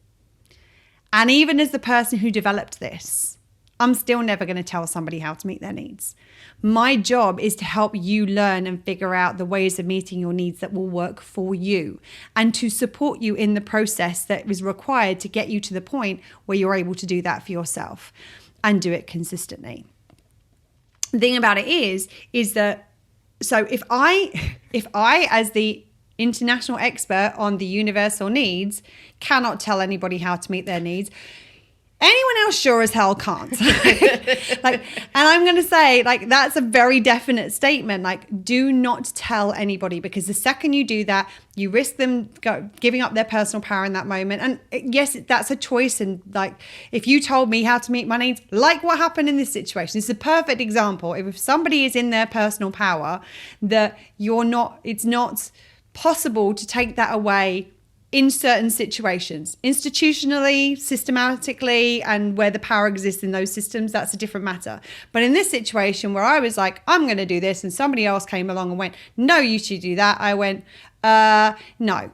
And even as the person who developed this, I'm still never going to tell somebody how to meet their needs. My job is to help you learn and figure out the ways of meeting your needs that will work for you, and to support you in the process that is required to get you to the point where you're able to do that for yourself and do it consistently. The thing about it is that, so if I as the international expert on the universal needs cannot tell anybody how to meet their needs, Anyone else sure as hell can't. And I'm going to say, like, that's a very definite statement. Like, do not tell anybody, because the second you do that, you risk them giving up their personal power in that moment. And yes, that's a choice. And like, if you told me how to meet my needs, like what happened in this situation, it's a perfect example. If somebody is in their personal power, that it's not possible to take that away in certain situations, institutionally, systematically, and where the power exists in those systems, that's a different matter. But in this situation where I was like, I'm going to do this, and somebody else came along and went, no, you should do that, I went, no.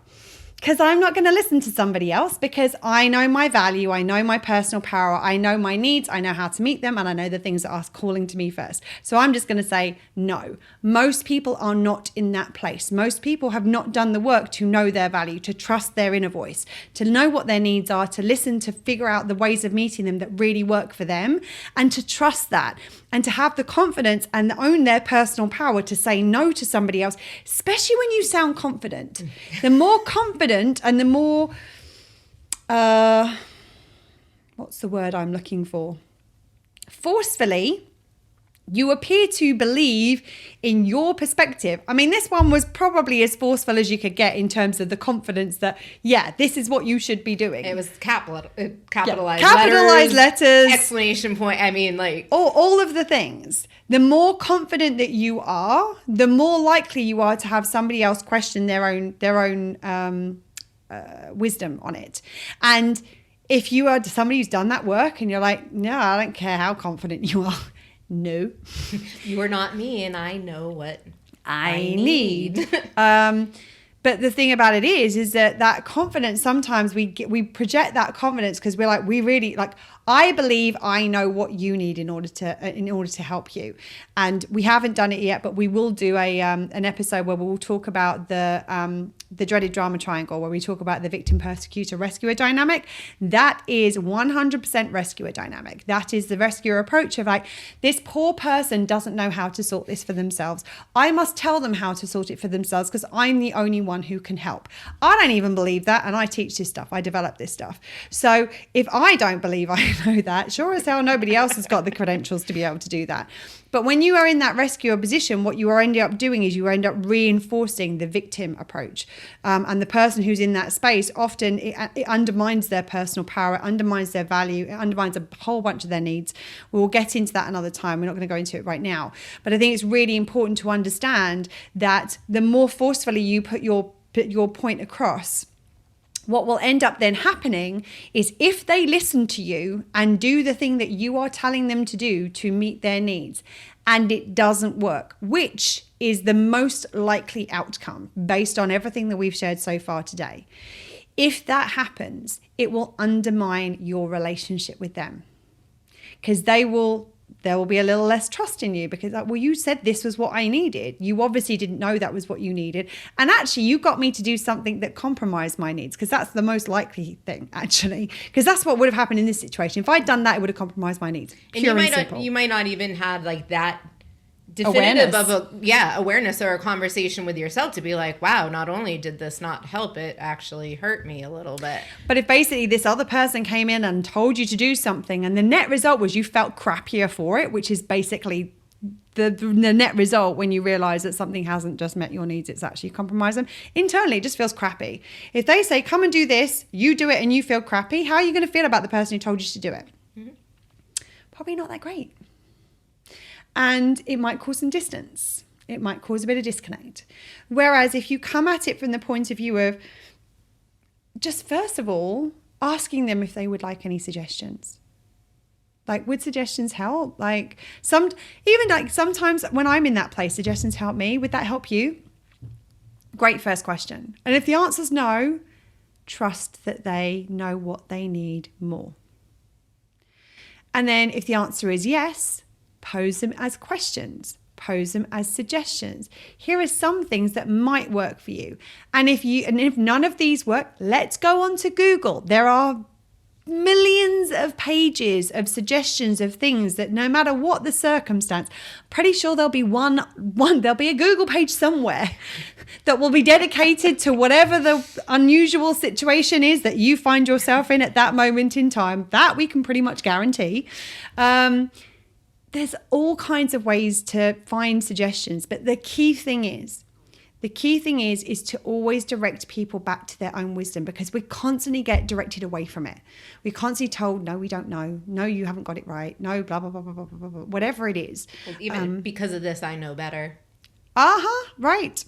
Because I'm not going to listen to somebody else, because I know my value, I know my personal power, I know my needs, I know how to meet them, and I know the things that are calling to me first. So I'm just going to say no. Most people are not in that place. Most people have not done the work to know their value, to trust their inner voice, to know what their needs are, to listen, to figure out the ways of meeting them that really work for them, and to trust that, and to have the confidence and own their personal power to say no to somebody else, especially when you sound confident. The more confident and the more, what's the word I'm looking for? Forcefully, you appear to believe in your perspective. I mean, this one was probably as forceful as you could get in terms of the confidence that, yeah, this is what you should be doing. It was capitalized letters, exclamation point. I mean, like all of the things. The more confident that you are, the more likely you are to have somebody else question their own wisdom on it. And if you are somebody who's done that work and you're like, no, I don't care how confident you are. No, you are not me, and I know what I need. But the thing about it is that confidence, sometimes we project that confidence because we're like, we really like, I believe I know what you need in order to help you. And we haven't done it yet, but we will do an episode where we'll talk about the dreaded drama triangle, where we talk about the victim, persecutor, rescuer dynamic. That is 100% rescuer dynamic. That is the rescuer approach of like, this poor person doesn't know how to sort this for themselves. I must tell them how to sort it for themselves because I'm the only one who can help. I don't even believe that, and I teach this stuff. I develop this stuff. So if I don't believe I know that, sure as hell nobody else has got the credentials to be able to do that. But when you are in that rescuer position, what you are ending up doing is you end up reinforcing the victim approach. And the person who's in that space, often it undermines their personal power, it undermines their value, it undermines a whole bunch of their needs. We'll get into that another time. We're not going to go into it right now. But I think it's really important to understand that the more forcefully you put your point across, what will end up then happening is if they listen to you and do the thing that you are telling them to do to meet their needs, and it doesn't work, which is the most likely outcome based on everything that we've shared so far today. If that happens, it will undermine your relationship with them, because there will be a little less trust in you because, well, you said this was what I needed. You obviously didn't know that was what you needed. And actually, you got me to do something that compromised my needs, because that's the most likely thing, actually, because that's what would have happened in this situation. If I'd done that, it would have compromised my needs. And you might not even have like that definitive awareness or a conversation with yourself to be like, wow, not only did this not help, it actually hurt me a little bit. But if basically this other person came in and told you to do something and the net result was you felt crappier for it, which is basically the net result when you realize that something hasn't just met your needs, it's actually compromised them. Internally, it just feels crappy. If they say, come and do this, you do it and you feel crappy, how are you going to feel about the person who told you to do it? Mm-hmm. Probably not that great. And it might cause some distance. It might cause a bit of disconnect. Whereas if you come at it from the point of view of just, first of all, asking them if they would like any suggestions. Like, would suggestions help? Like, sometimes when I'm in that place, suggestions help me. Would that help you? Great first question. And if the answer's no, trust that they know what they need more. And then if the answer is yes, pose them as questions, pose them as suggestions. Here are some things that might work for you. And if none of these work, let's go on to Google. There are millions of pages of suggestions of things that no matter what the circumstance, pretty sure there'll be there'll be a Google page somewhere that will be dedicated to whatever the unusual situation is that you find yourself in at that moment in time. That we can pretty much guarantee. There's all kinds of ways to find suggestions, but the key thing is to always direct people back to their own wisdom, because we constantly get directed away from it. We're constantly told, no, we don't know. No, you haven't got it right. No, blah, blah, blah, blah, blah, blah, blah. Whatever it is. Well, even because of this, I know better. Right.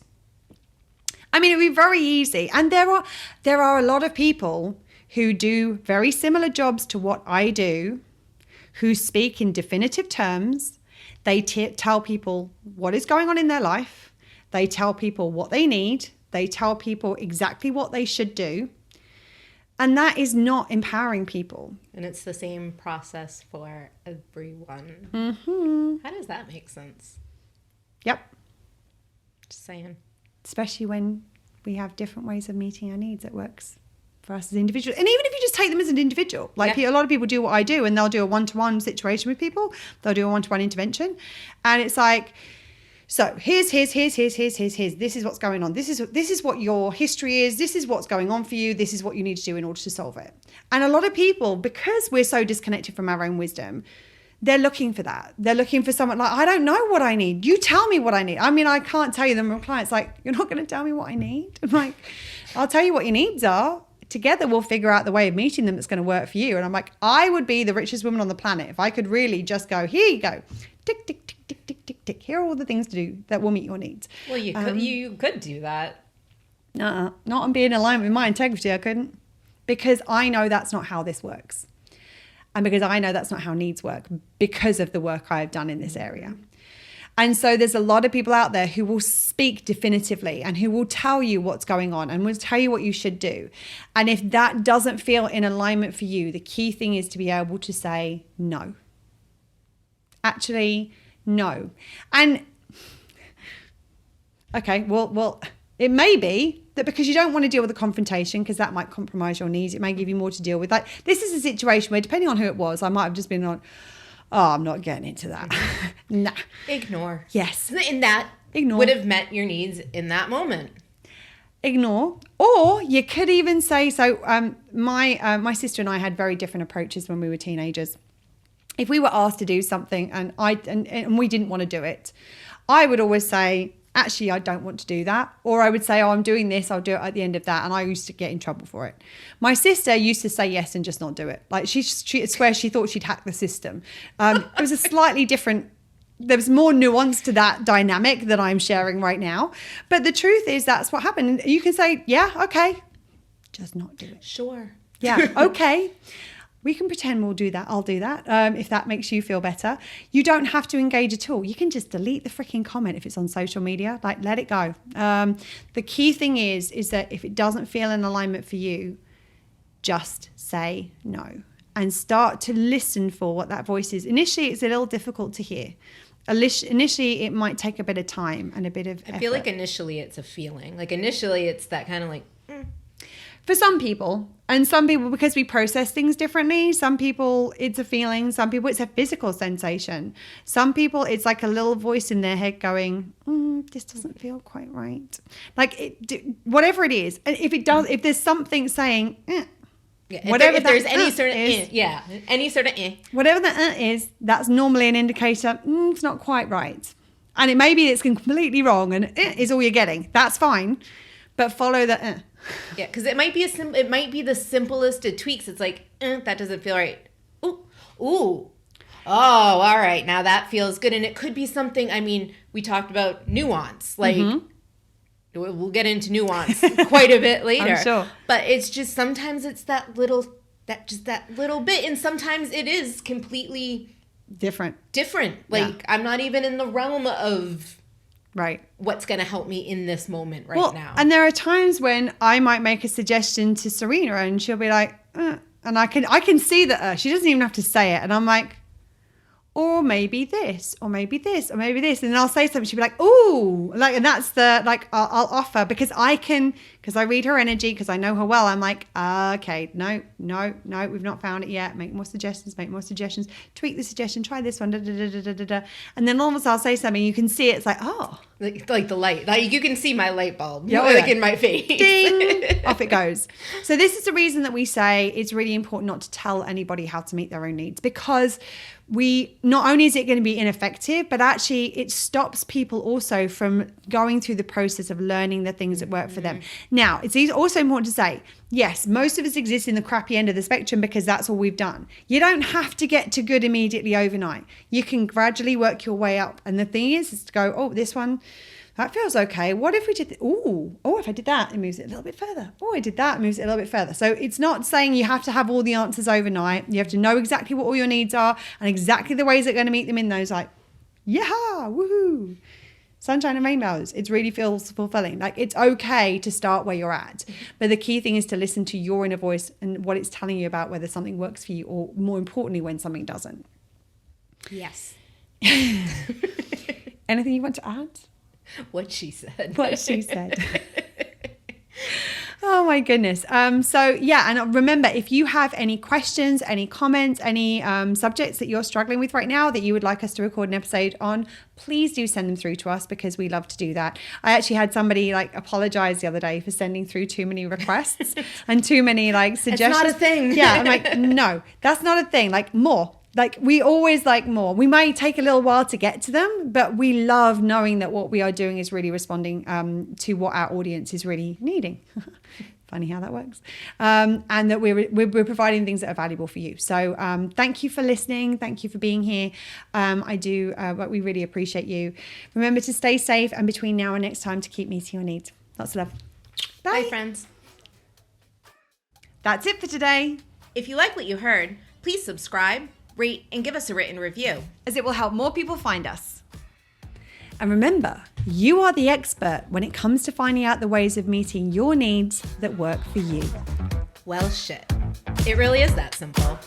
I mean, it'd be very easy. And there are a lot of people who do very similar jobs to what I do, who speak in definitive terms. They tell people what is going on in their life. They tell people what they need. They tell people exactly what they should do. And that is not empowering people. And it's the same process for everyone. Mm-hmm. How does that make sense? Yep. Just saying. Especially when we have different ways of meeting our needs, it works for us as individuals. And even if you just take them as an individual, like a lot of people do what I do, and they'll do a one-to-one situation with people. They'll do a one-to-one intervention. And it's like, so here's. This is what's going on. This is what your history is. This is what's going on for you. This is what you need to do in order to solve it. And a lot of people, because we're so disconnected from our own wisdom, they're looking for that. They're looking for someone like, I don't know what I need. You tell me what I need. I mean, I can't tell you them. My clients like, you're not going to tell me what I need. I'm like, I'll tell you what your needs are. Together we'll figure out the way of meeting them that's going to work for you. And I'm like, I would be the richest woman on the planet if I could really just go, here you go. Tick, tick, tick, tick, tick, tick, tick. Here are all the things to do that will meet your needs. Well, you could do that. Not on being aligned with my integrity. I couldn't, because I know that's not how this works. And because I know that's not how needs work, because of the work I've done in this area. And so there's a lot of people out there who will speak definitively and who will tell you what's going on and will tell you what you should do. And if that doesn't feel in alignment for you, the key thing is to be able to say no. Actually, no. And okay, well, it may be that because you don't want to deal with the confrontation, because that might compromise your needs, it may give you more to deal with. Like, this is a situation where, depending on who it was, I might have just been on, oh, I'm not getting into that. Nah. Ignore. Yes. And that Ignore. would have met your needs in that moment. Ignore. Or you could even say, so my sister and I had very different approaches when we were teenagers. If we were asked to do something and we didn't want to do it, I would always say, actually, I don't want to do that. Or I would say, oh, I'm doing this, I'll do it at the end of that. And I used to get in trouble for it. My sister used to say yes and just not do it. Like she swears she thought she'd hack the system. It was a slightly different, there was more nuance to that dynamic that I'm sharing right now. But the truth is that's what happened. You can say, yeah, okay, just not do it. Sure. Yeah, okay. We can pretend we'll do that. I'll do that if that makes you feel better. You don't have to engage at all. You can just delete the freaking comment if it's on social media. Like, let it go. The key thing is that if it doesn't feel in alignment for you, just say no and start to listen for what that voice is. Initially, it's a little difficult to hear. Initially, it might take a bit of time and a bit of effort. I feel like initially it's a feeling. Like initially it's that kind of like... For some people, and some people, because we process things differently, some people it's a feeling, some people it's a physical sensation. Some people it's like a little voice in their head going, this doesn't feel quite right. Like whatever it is. And if it does, if there's something saying, whatever, if there's any sort of any sort of whatever that is, that's normally an indicator it's not quite right. And it maybe it's completely wrong and is all you're getting. That's fine. But follow the Yeah, because it might be it might be the simplest of tweaks. It's like, that doesn't feel right. Ooh. Oh, all right. Now that feels good. And it could be something, I mean, we talked about nuance. Like, we'll get into nuance quite a bit later. I'm sure. But it's just sometimes it's that little bit. And sometimes it is completely different. Like, I'm not even in the realm of... Right. What's going to help me in this moment right now. And there are times when I might make a suggestion to Serena and she'll be like, and I can see that she doesn't even have to say it. And I'm like, or maybe this, or maybe this, or maybe this. And then I'll say something. She'll be like, ooh, like, and that's the, like, I'll offer because because I read her energy, because I know her well. I'm like, okay, no, we've not found it yet. Make more suggestions, tweak the suggestion, try this one, and then all of a sudden I'll say something, you can see it's like, oh. Like the light. Like you can see my light bulb in my face. Ding! Off it goes. So this is the reason that we say it's really important not to tell anybody how to meet their own needs, because not only is it going to be ineffective, but actually it stops people also from going through the process of learning the things that work for them. Now, it's also important to say, yes, most of us exist in the crappy end of the spectrum because that's all we've done. You don't have to get to good immediately overnight. You can gradually work your way up. And the thing is to go, oh, this one, that feels okay. What if we did, if I did that, it moves it a little bit further. Oh, I did that, it moves it a little bit further. So it's not saying you have to have all the answers overnight. You have to know exactly what all your needs are and exactly the ways that are going to meet them in those, like, yeah, woohoo, sunshine and rainbows. It really feels fulfilling. Like, it's okay to start where you're at. But the key thing is to listen to your inner voice and what it's telling you about whether something works for you, or more importantly, when something doesn't. Yes. Anything you want to add? What she said. Oh my goodness. So yeah, and remember, if you have any questions, any comments, any subjects that you're struggling with right now that you would like us to record an episode on, please do send them through to us, because we love to do that. I actually had somebody apologize the other day for sending through too many requests and too many suggestions. It's not a thing. Yeah, I'm like, no, that's not a thing. More. We always like more. We might take a little while to get to them, but we love knowing that what we are doing is really responding to what our audience is really needing. Funny how that works. And that we're providing things that are valuable for you. So thank you for listening. Thank you for being here. We really appreciate you. Remember to stay safe, and between now and next time, to keep meeting your needs. Lots of love. Bye. Bye, friends. That's it for today. If you like what you heard, please subscribe, rate, and give us a written review, as it will help more people find us. And remember, you are the expert when it comes to finding out the ways of meeting your needs that work for you. Well, shit. It really is that simple.